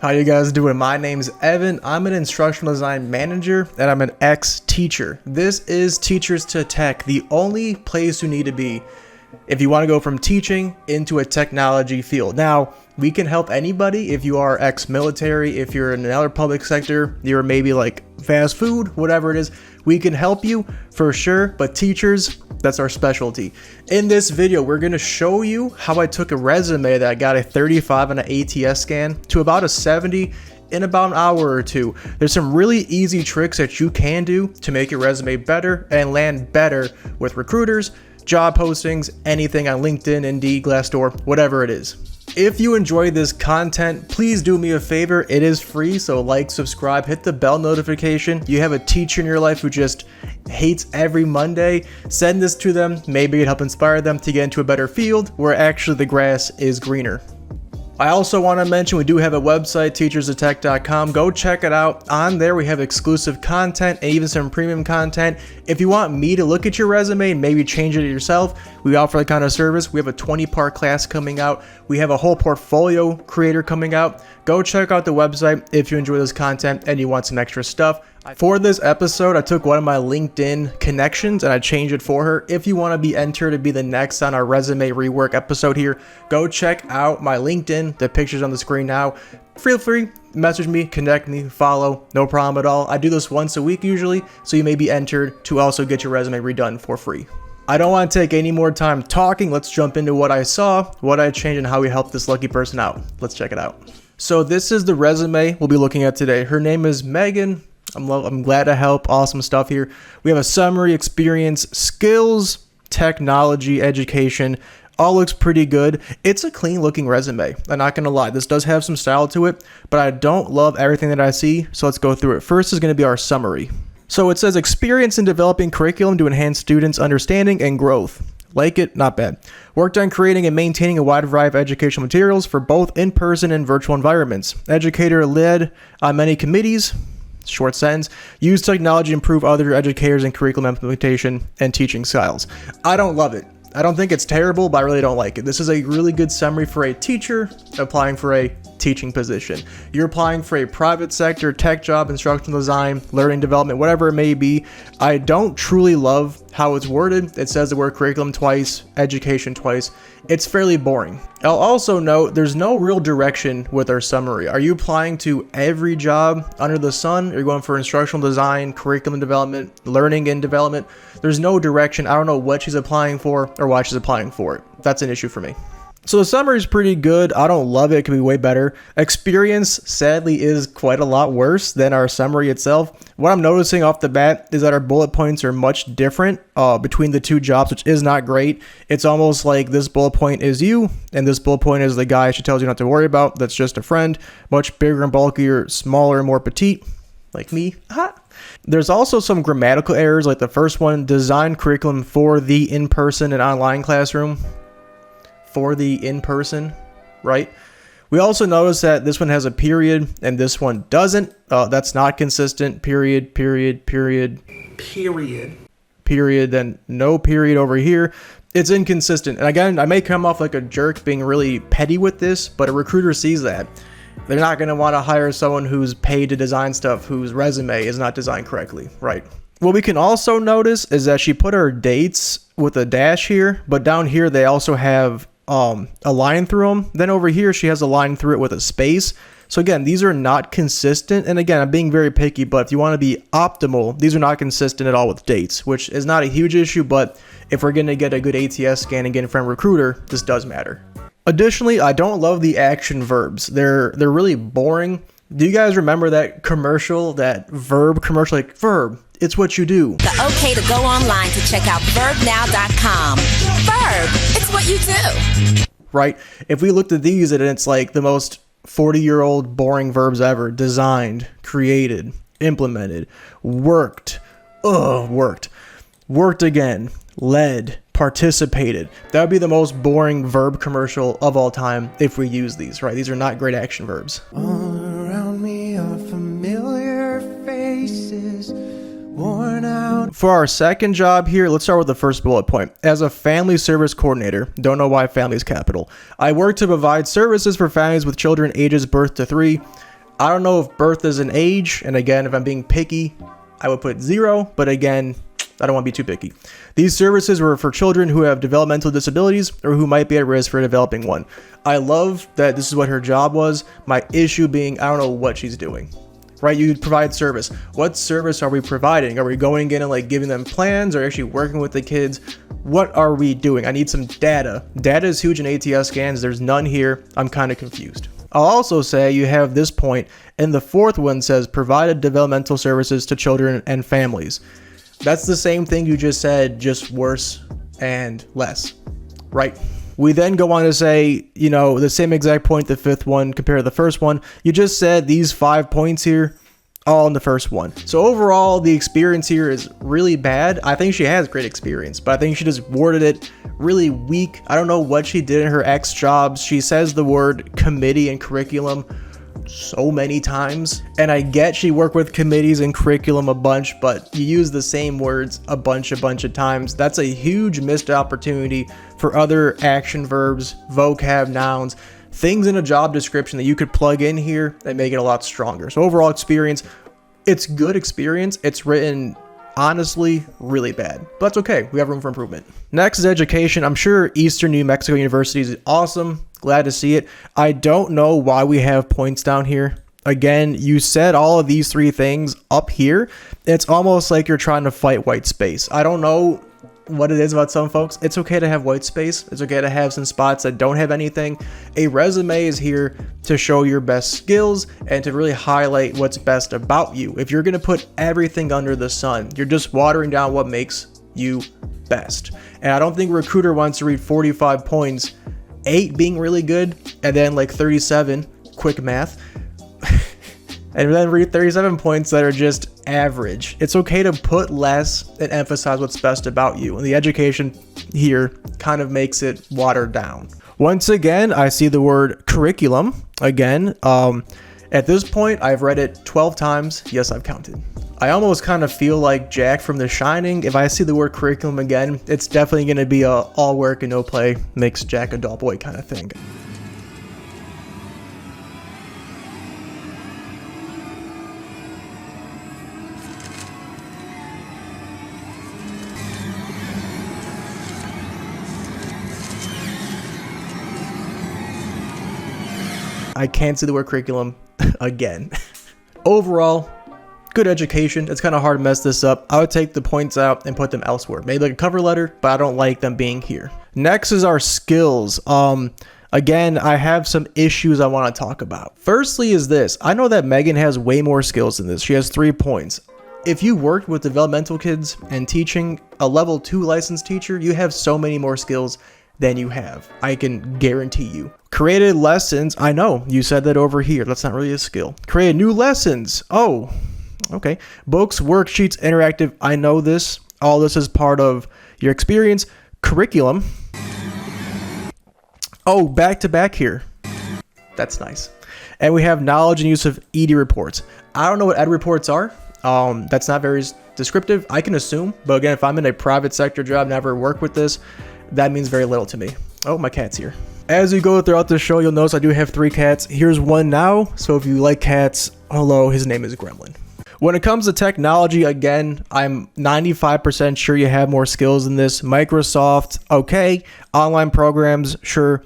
How you guys doing? My name's Evan. I'm an instructional design manager and I'm an ex-teacher. This is Teachers to Tech, the only place you need to be if you want to go from teaching into a technology field. Now, we can help anybody if you are ex-military, if you're in another public sector, you're maybe like fast food, whatever it is, we can help you for sure, but teachers, that's our specialty. In this video, we're going to show you how I took a resume that got a 35 on an ATS scan to about a 70 in about an hour or two. There's some really easy tricks that you can do to make your resume better and land better with recruiters, job postings, anything on LinkedIn, Indeed, Glassdoor, whatever it is. If you enjoy this content, please do me a favor. It is free, so like, subscribe, hit the bell notification. You have a teacher in your life who just hates every Monday, send this to them. Maybe it'll help inspire them to get into a better field where actually the grass is greener. I also want to mention we do have a website, teacherstotech.com. Go check it out. On there, we have exclusive content and even some premium content. If you want me to look at your resume and maybe change it yourself, we offer that kind of service. We have a 20-part class coming out. We have a whole portfolio creator coming out. Go check out the website if you enjoy this content and you want some extra stuff. For this episode, I took one of my LinkedIn connections and I changed it for her. If you want to be entered to be the next on our resume rework episode here, go check out my LinkedIn. The picture's on the screen now. Feel free, message me, connect me, follow, no problem at all. I do this once a week usually, so you may be entered to also get your resume redone for free. I don't want to take any more time talking. Let's jump into what I saw, what I changed, and how we helped this lucky person out. Let's check it out. So this is the resume we'll be looking at today. Her name is Megan. I'm glad to help. Awesome stuff here. We have a summary, experience, skills, technology, education. All looks pretty good. It's a clean looking resume. I'm not going to lie. This does have some style to it, but I don't love everything that I see. So let's go through it. First is going to be our summary. So it says experience in developing curriculum to enhance students' understanding and growth. Like it, not bad. Worked on creating and maintaining a wide variety of educational materials for both in-person and virtual environments. Educator led on many committees. Short sentence. Use technology to improve other educators in curriculum implementation and teaching styles. I don't love it. I don't think it's terrible, but I really don't like it. This is a really good summary for a teacher applying for a teaching position. You're applying for a private sector, tech job, instructional design, learning development, whatever it may be. I don't truly love how it's worded. It says the word curriculum twice, education twice. It's fairly boring. I'll also note there's no real direction with our summary. Are you applying to every job under the sun? Are you going for instructional design, curriculum development, learning and development? There's no direction. I don't know what she's applying for or why she's applying for it. That's an issue for me. So the summary is pretty good. I don't love it. It could be way better. Experience, sadly, is quite a lot worse than our summary itself. What I'm noticing off the bat is that our bullet points are much different between the two jobs, which is not great. It's almost like this bullet point is you, and this bullet point is the guy she tells you not to worry about. That's just a friend. Much bigger and bulkier, smaller and more petite, like me. There's also some grammatical errors, like the first one, design curriculum for the in-person and online classroom. For the in-person, right? We also notice that this one has a period and this one doesn't. That's not consistent. Period, then no period over here. It's inconsistent. And again, I may come off like a jerk being really petty with this, but a recruiter sees that. They're not going to want to hire someone who's paid to design stuff whose resume is not designed correctly, right? What we can also notice is that she put her dates with a dash here, but down here they also have a line through them. Then over here, she has a line through it with a space. So again, these are not consistent. And again, I'm being very picky, but if you want to be optimal, these are not consistent at all with dates, which is not a huge issue. But if we're going to get a good ATS scan and get in front of a recruiter, this does matter. Additionally, I don't love the action verbs. They're really boring. Do you guys remember that commercial, that verb commercial, like verb? It's what you do. The okay to go online to check out verbnow.com. Verb, it's what you do. Right? If we looked at these and it's like the most 40-year-old boring verbs ever. Designed, created, implemented, worked, worked again, led, participated. That would be the most boring verb commercial of all time if we use these, right? These are not great action verbs. All around me are familiar faces. Worn out. For our second job here, let's start with the first bullet point. As a family service coordinator, don't know why family is capital. I work to provide services for families with children ages birth to 3. I don't know if birth is an age, and again, if I'm being picky, I would put 0, but again, I don't want to be too picky. These services were for children who have developmental disabilities or who might be at risk for developing one. I love that this is what her job was. My issue being, I don't know what she's doing. Right? You provide service. What service are we providing? Are we going in and like giving them plans or actually working with the kids? What are we doing? I need some data. Data is huge in ATS scans. There's none here. I'm kind of confused. I'll also say you have this point, and the fourth one says provided developmental services to children and families. That's the same thing you just said, just worse and less, right? We then go on to say, you know, the same exact point, the fifth one compared to the first one. You just said these 5 points here, all in the first one. So overall, the experience here is really bad. I think she has great experience, but I think she just worded it really weak. I don't know what she did in her ex jobs. She says the word committee and curriculum so many times, and I get she worked with committees and curriculum a bunch, but you use the same words a bunch of times. That's a huge missed opportunity for other action verbs, vocab, nouns, things in a job description that you could plug in here and make it a lot stronger. So overall experience, it's good experience. It's written honestly really bad, but that's okay. We have room for improvement. Next is education. I'm sure Eastern New Mexico University is awesome. Glad to see it. I don't know why we have points down here. Again, you said all of these 3 things up here. It's almost like you're trying to fight white space. I don't know what it is about some folks. It's okay to have white space. It's okay to have some spots that don't have anything. A resume is here to show your best skills and to really highlight what's best about you. If you're going to put everything under the sun, you're just watering down what makes you best. And I don't think a recruiter wants to read 45 points, 8 being really good, and then like 37, quick math, and then read 37 points that are just average. It's okay to put less and emphasize what's best about you. And the education here kind of makes it watered down. Once again, I see the word curriculum again. At this point, I've read it 12 times. Yes, I've counted. I almost kind of feel like Jack from The Shining. If I see the word curriculum again, it's definitely going to be a all work and no play makes Jack a dull boy kind of thing. I can't see the word curriculum again. Overall, good education. It's kind of hard to mess this up. I would take the points out and put them elsewhere. Maybe like a cover letter, but I don't like them being here. Next is our skills. Again, I have some issues I want to talk about. Firstly is this. I know that Megan has way more skills than this. She has 3 points. If you worked with developmental kids and teaching a level 2 licensed teacher, you have so many more skills than you have. I can guarantee you. Created lessons. I know you said that over here. That's not really a skill. Created new lessons. Oh, okay. Books, worksheets, interactive. I know this. All this is part of your experience. Curriculum. Oh, back to back here. That's nice. And we have knowledge and use of ED reports. I don't know what ED reports are. That's not very descriptive. I can assume, but again, if I'm in a private sector job, never work with this, that means very little to me. Oh, my cat's here. As we go throughout the show, you'll notice I do have 3 cats. Here's one now. So if you like cats, hello, his name is Gremlin. When it comes to technology, again, I'm 95% sure you have more skills than this. Microsoft, okay. Online programs, sure.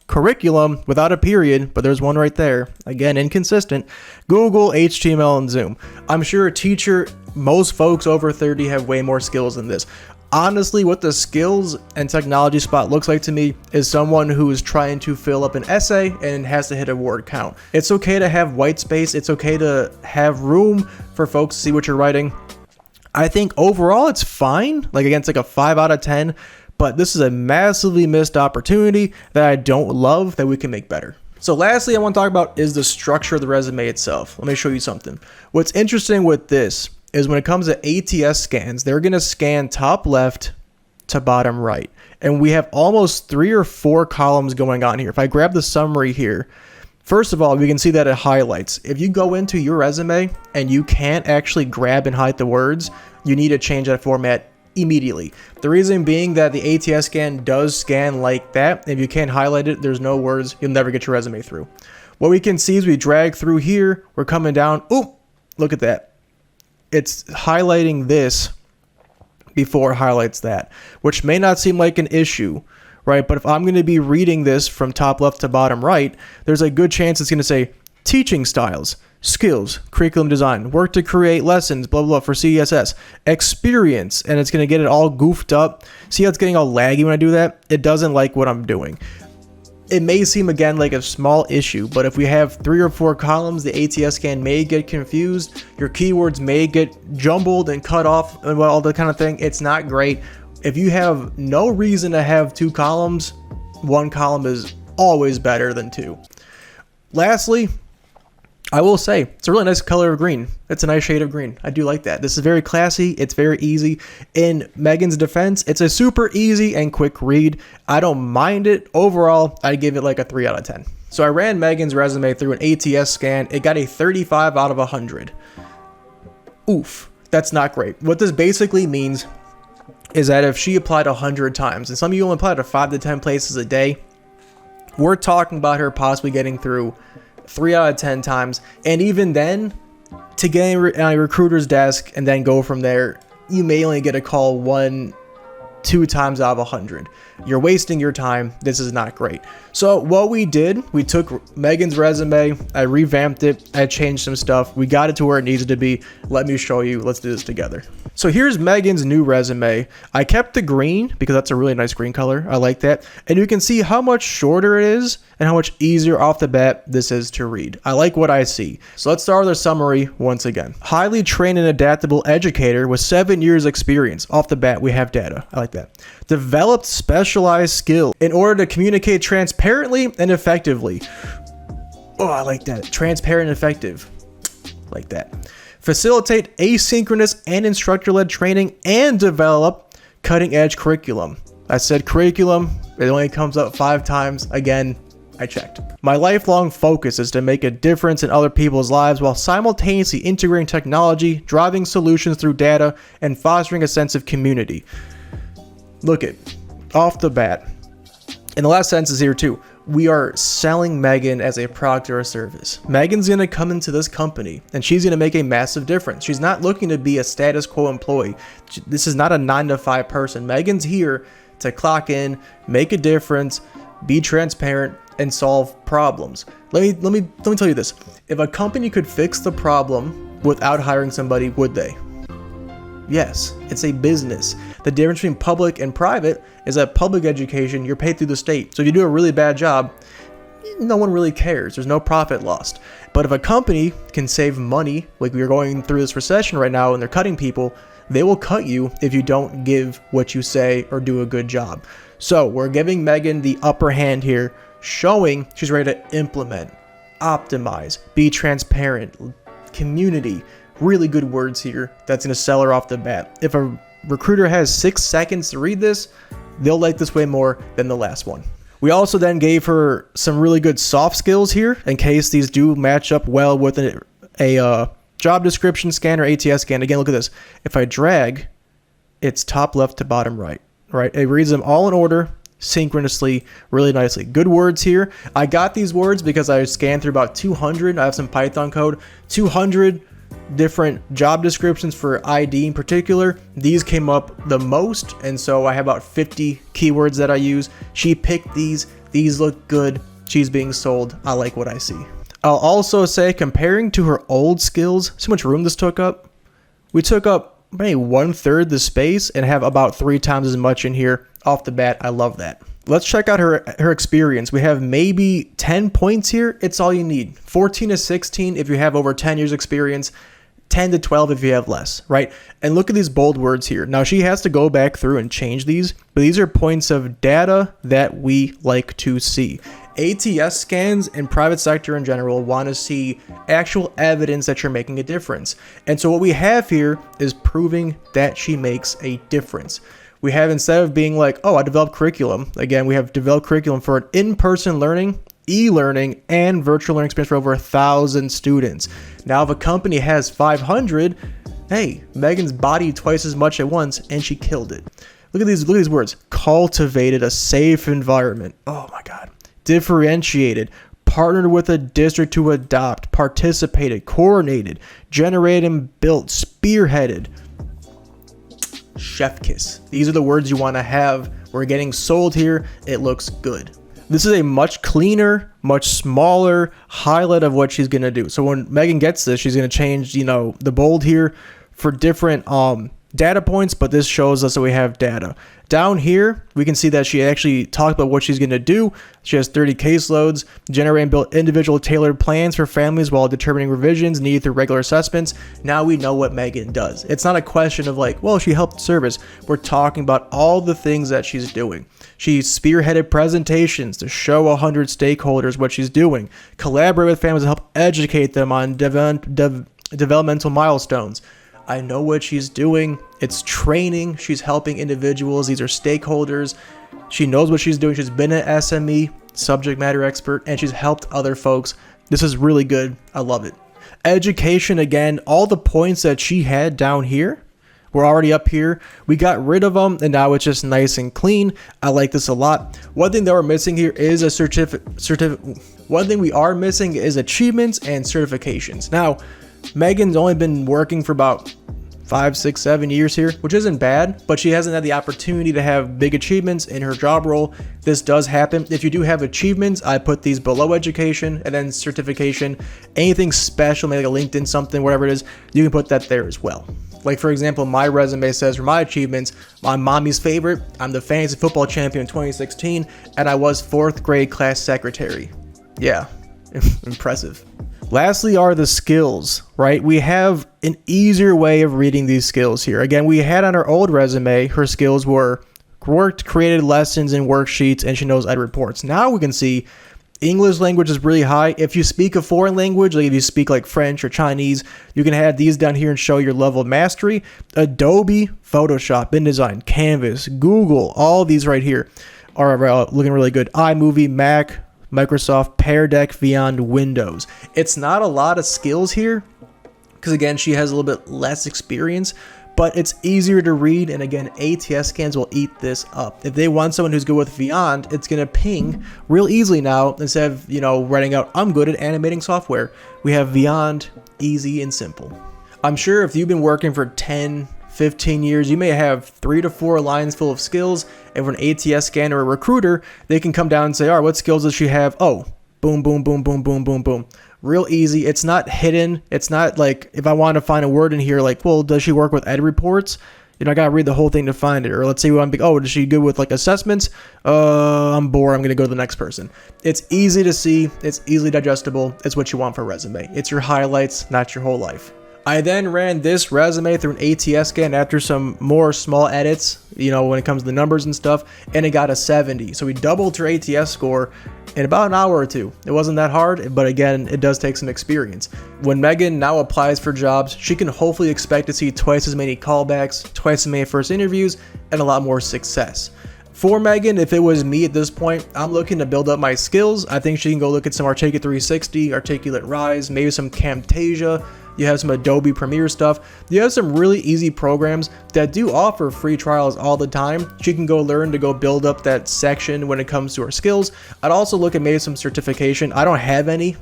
Curriculum, without a period, but there's one right there. Again, inconsistent. Google, HTML, and Zoom. I'm sure a teacher, most folks over 30 have way more skills than this. Honestly, what the skills and technology spot looks like to me is someone who is trying to fill up an essay and has to hit a word count. It's okay to have white space. It's okay to have room for folks to see what you're writing. I think overall it's fine. Like again, it's like a 5 out of 10, but this is a massively missed opportunity that I don't love that we can make better. So lastly, I want to talk about is the structure of the resume itself. Let me show you something. What's interesting with this is when it comes to ATS scans, they're going to scan top left to bottom right. And we have almost 3 or 4 columns going on here. If I grab the summary here, first of all, we can see that it highlights. If you go into your resume and you can't actually grab and highlight the words, you need to change that format immediately. The reason being that the ATS scan does scan like that. If you can't highlight it, there's no words. You'll never get your resume through. What we can see is we drag through here, we're coming down. Oop, look at that. It's highlighting this before it highlights that, which may not seem like an issue, right? But if I'm going to be reading this from top left to bottom right, there's a good chance it's going to say teaching styles, skills, curriculum design, work to create lessons, blah, blah, blah for CSS, experience, and it's going to get it all goofed up. See how it's getting all laggy when I do that? It doesn't like what I'm doing. It may seem again like a small issue, but if we have 3 or 4 columns, the ATS scan may get confused. Your keywords may get jumbled and cut off and all that kind of thing. It's not great. If you have no reason to have 2 columns, 1 column is always better than 2. Lastly, I will say it's a really nice color of green. It's a nice shade of green. I do like that. This is very classy. It's very easy. In Megan's defense, it's a super easy and quick read. I don't mind it. Overall, I give it like a 3 out of 10. So I ran Megan's resume through an ATS scan. It got a 35 out of 100. Oof, that's not great. What this basically means is that if she applied 100 times, and some of you only apply to 5 to 10 places a day, we're talking about her possibly getting through 3 out of 10 times. And even then, to get on a recruiter's desk and then go from there, you may only get a call 1-2 times out of 100. You're wasting your time. This is not great. So what we did, we took Megan's resume, I revamped it, I changed some stuff, we got it to where it needed to be. Let me show you. Let's do this together. So here's Megan's new resume. I kept the green because that's a really nice green color. I like that. And you can see how much shorter it is and how much easier off the bat this is to read. I like what I see. So let's start with a summary once again. Highly trained and adaptable educator with 7 years experience. Off the bat, we have data. I like that. Developed specialized skill in order to communicate transparently and effectively. Oh, I like that. Transparent and effective. Like that. Facilitate asynchronous and instructor-led training and develop cutting-edge curriculum. I said curriculum. It only comes up 5 times. Again, I checked. My lifelong focus is to make a difference in other people's lives while simultaneously integrating technology, driving solutions through data, and fostering a sense of community. Look it, off the bat. And the last sentence is here too. We are selling Megan as a product or a service. Megan's going to come into this company and she's going to make a massive difference. She's not looking to be a status quo employee. This is not a 9-to-5 person. Megan's here to clock in, make a difference, be transparent, and solve problems. Let me tell you this. If a company could fix the problem without hiring somebody, would they? Yes, it's a business. The difference between public and private is that public education, you're paid through the state. So if you do a really bad job, no one really cares. There's no profit lost. But if a company can save money, like we're going through this recession right now and they're cutting people, they will cut you if you don't give what you say or do a good job. So we're giving Megan the upper hand here, showing she's ready to implement, optimize, be transparent, community. Really good words here. That's going to sell her off the bat. If a recruiter has 6 seconds to read this, they'll like this way more than the last one. We also then gave her some really good soft skills here in case these do match up well with a job description scan or ATS scan. Again, look at this. If I drag, it's top left to bottom right, right? It reads them all in order, synchronously, really nicely. Good words here. I got these words because I scanned through about 200. I have some Python code, 200 different job descriptions for ID in particular. These came up the most, and so I have about 50 keywords that I use. She picked these look good. She's being sold. I like what I see. I'll also say, comparing to her old skills, see how much room this took up? We took up maybe 1/3 the space and have about 3 times as much in here. Off the bat, I love that. Let's check out her experience. We have maybe 10 points here. It's all you need. 14 to 16 if you have over 10 years experience. 10 to 12 if you have less, right? And look at these bold words here. Now she has to go back through and change these, but these are points of data that we like to see. ATS scans and private sector in general want to see actual evidence that you're making a difference. And so what we have here is proving that she makes a difference. We have, instead of being like, oh, I developed curriculum. Again, we have developed curriculum for an in-person learning, e-learning, and virtual learning experience for over 1,000 students. Now, if a company has 500, hey, Megan's bodied twice as much at once, and she killed it. Look at these words. Cultivated a safe environment. Oh my God. Differentiated. partnered with a district to adopt, participated, coordinated, generated and built, spearheaded. Chef kiss. These are the words you want to have. We're getting sold here. It looks good. This is a much cleaner, much smaller highlight of what she's going to do. So when Megan gets this, she's going to change, the bold here for different data points, but this shows us that we have data. Down here, we can see that she actually talked about what she's going to do. She has 30 caseloads, generate and build individual tailored plans for families while determining revisions needed through regular assessments. Now we know what Megan does. It's not a question of like, well, she helped service. We're talking about all the things that she's doing. She spearheaded presentations to show 100 stakeholders what she's doing, collaborate with families to help educate them on developmental milestones. I know what she's doing. It's training. She's helping individuals. These are stakeholders. She knows what she's doing. She's been an SME, subject matter expert, and she's helped other folks. This is really good. I love it. Education, again, all the points that she had down here were already up here. We got rid of them, and now it's just nice and clean. I like this a lot. One thing that we're missing here is a One thing we are missing is achievements and certifications. Now, Megan's only been working for about 5, 6, 7 years here, which isn't bad, but she hasn't had the opportunity to have big achievements in her job role. This does happen. If you do have achievements, I put these below education and then certification. Anything special, maybe like a LinkedIn something, whatever it is, you can put that there as well. Like for example, my resume says for my achievements, I'm mommy's favorite, I'm the fantasy football champion in 2016, and I was 4th grade class secretary. Yeah, impressive. Lastly are the skills, right? We have an easier way of reading these skills here. Again, we had on our old resume, her skills were worked, created lessons and worksheets, and she knows ed reports. Now we can see English language is really high. If you speak a foreign language, like if you speak like French or Chinese, you can have these down here and show your level of mastery. Adobe, Photoshop, InDesign, Canvas, Google, all these right here are looking really good. iMovie, Mac, Microsoft, Pear Deck, Beyond, Windows. It's not a lot of skills here because again, she has a little bit less experience, but it's easier to read. And again, ATS scans will eat this up. If they want someone who's good with Beyond, it's going to ping real easily now instead of, writing out, I'm good at animating software. We have Beyond, easy and simple. I'm sure if you've been working for 10, 15 years, you may have 3 to 4 lines full of skills, and for an ATS scan or a recruiter, they can come down and say, all right, what skills does she have? Oh, boom, boom, boom, boom, boom, boom, boom. Real easy. It's not hidden. It's not like if I want to find a word in here, like, well, does she work with ed reports? I got to read the whole thing to find it. Or let's say is she good with like assessments? I'm bored. I'm going to go to the next person. It's easy to see. It's easily digestible. It's what you want for a resume. It's your highlights, not your whole life. I then ran this resume through an ATS scan after some more small edits, when it comes to the numbers and stuff, and it got a 70. So we doubled her ATS score in about an hour or two. It wasn't that hard, but again, it does take some experience. When Megan now applies for jobs, she can hopefully expect to see twice as many callbacks, twice as many first interviews, and a lot more success. For Megan, if it was me at this point, I'm looking to build up my skills. I think she can go look at some Articulate 360, Articulate Rise, maybe some Camtasia. You have some Adobe Premiere stuff. You have some really easy programs that do offer free trials all the time. She can go learn to go build up that section when it comes to her skills. I'd also look at maybe some certification. I don't have any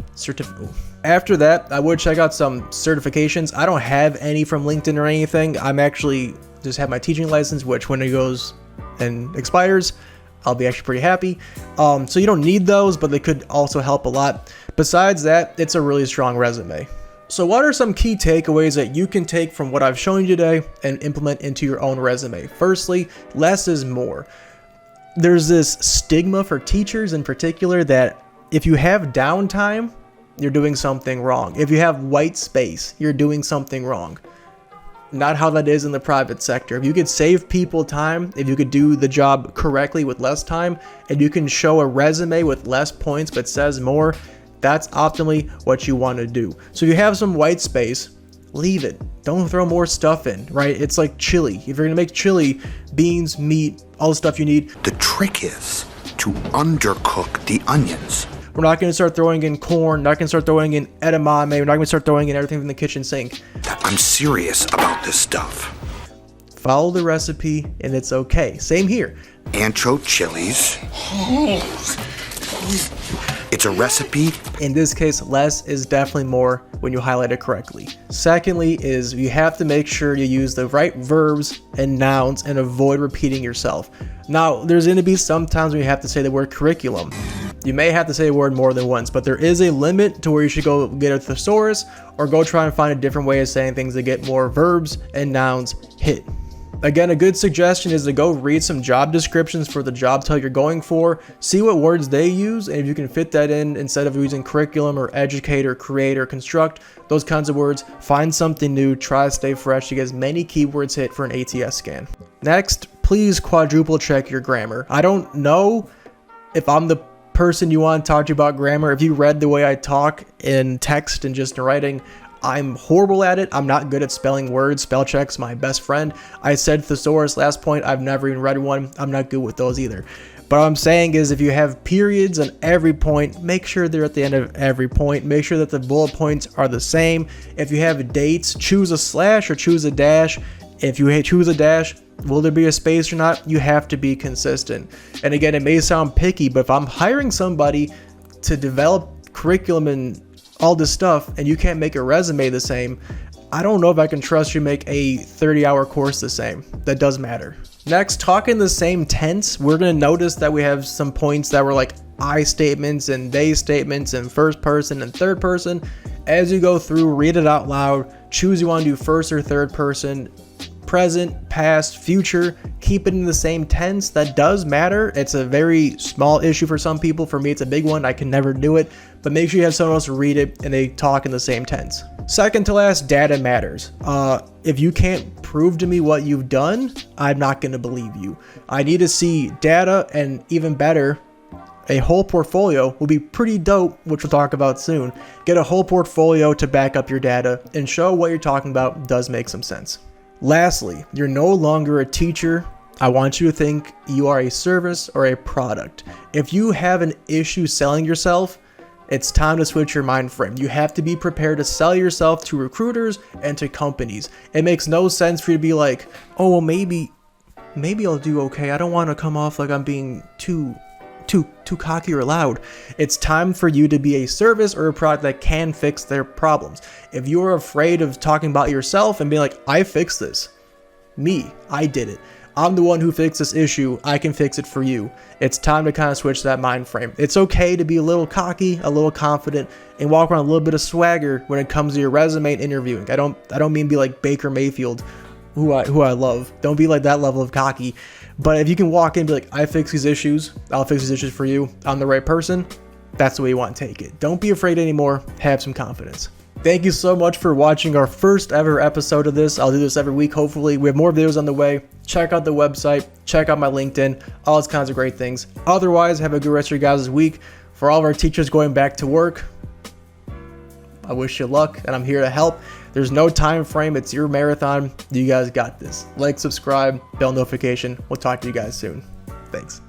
After that, I would check out some certifications. I don't have any from LinkedIn or anything. I'm actually just have my teaching license, which when it goes and expires, I'll be actually pretty happy. So you don't need those, but they could also help a lot. Besides that, it's a really strong resume. So what are some key takeaways that you can take from what I've shown you today and implement into your own resume? Firstly, less is more. There's this stigma for teachers in particular that if you have downtime, you're doing something wrong. If you have white space, you're doing something wrong. Not how that is in the private sector. If you could save people time, if you could do the job correctly with less time, and you can show a resume with less points but says more, that's optimally what you want to do. So if you have some white space, leave it. Don't throw more stuff in, right? It's like chili. If you're going to make chili, beans, meat, all the stuff you need. The trick is to undercook the onions. We're not going to start throwing in corn, not going to start throwing in edamame, we're not going to start throwing in everything from the kitchen sink. I'm serious about this stuff. Follow the recipe and it's okay. Same here. Ancho chilies. It's a recipe. In this case, less is definitely more when you highlight it correctly. Secondly is you have to make sure you use the right verbs and nouns and avoid repeating yourself. Now, there's going to be some times when you have to say the word curriculum. You may have to say a word more than once, but there is a limit to where you should go get a thesaurus or go try and find a different way of saying things to get more verbs and nouns hit. Again, a good suggestion is to go read some job descriptions for the job title you're going for, see what words they use, and if you can fit that in instead of using curriculum or educate or create or construct, those kinds of words, find something new, try to stay fresh to get as many keywords hit for an ATS scan. Next, please quadruple check your grammar. I don't know if I'm the person you want to talk to about grammar. If you read the way I talk in text and just in writing, I'm horrible at it. I'm not good at spelling words. Spell check's my best friend. I said thesaurus last point. I've never even read one. I'm not good with those either. But what I'm saying is if you have periods on every point, make sure they're at the end of every point. Make sure that the bullet points are the same. If you have dates, choose a slash or choose a dash. If you choose a dash, will there be a space or not? You have to be consistent. And again, it may sound picky, but if I'm hiring somebody to develop curriculum and all this stuff and you can't make a resume the same, I don't know if I can trust you make a 30-hour course the same. That does matter. Next, talking the same tense, we're going to notice that we have some points that were like I statements and they statements and first person and third person. As you go through, read it out loud, choose you want to do first or third person, present, past, future, keep it in the same tense. That does matter. It's a very small issue for some people. For me, it's a big one. I can never do it, but make sure you have someone else read it and they talk in the same tense. Second to last, data matters. If you can't prove to me what you've done, I'm not going to believe you. I need to see data, and even better, a whole portfolio will be pretty dope, which we'll talk about soon. Get a whole portfolio to back up your data and show what you're talking about does make some sense. Lastly, you're no longer a teacher. I want you to think you are a service or a product. If you have an issue selling yourself, it's time to switch your mind frame. You have to be prepared to sell yourself to recruiters and to companies. It makes no sense for you to be like, oh, well, maybe I'll do okay. I don't want to come off like I'm being too cocky or loud. It's time for you to be a service or a product that can fix their problems. If you're afraid of talking about yourself and being like, I fixed this, I did it, I'm the one who fixed this issue, I can fix it for you. It's time to kind of switch that mind frame. It's okay to be a little cocky, a little confident, and walk around a little bit of swagger when it comes to your resume and interviewing. I don't mean be like Baker Mayfield, who I love. Don't be like that level of cocky. But if you can walk in and be like, I fix these issues, I'll fix these issues for you, I'm the right person, that's the way you want to take it. Don't be afraid anymore, have some confidence. Thank you so much for watching our first ever episode of this. I'll do this every week, hopefully. We have more videos on the way. Check out the website, check out my LinkedIn, all those kinds of great things. Otherwise, have a good rest of your guys' week. For all of our teachers going back to work, I wish you luck, and I'm here to help. There's no time frame. It's your marathon. You guys got this. Like, subscribe, bell notification. We'll talk to you guys soon. Thanks.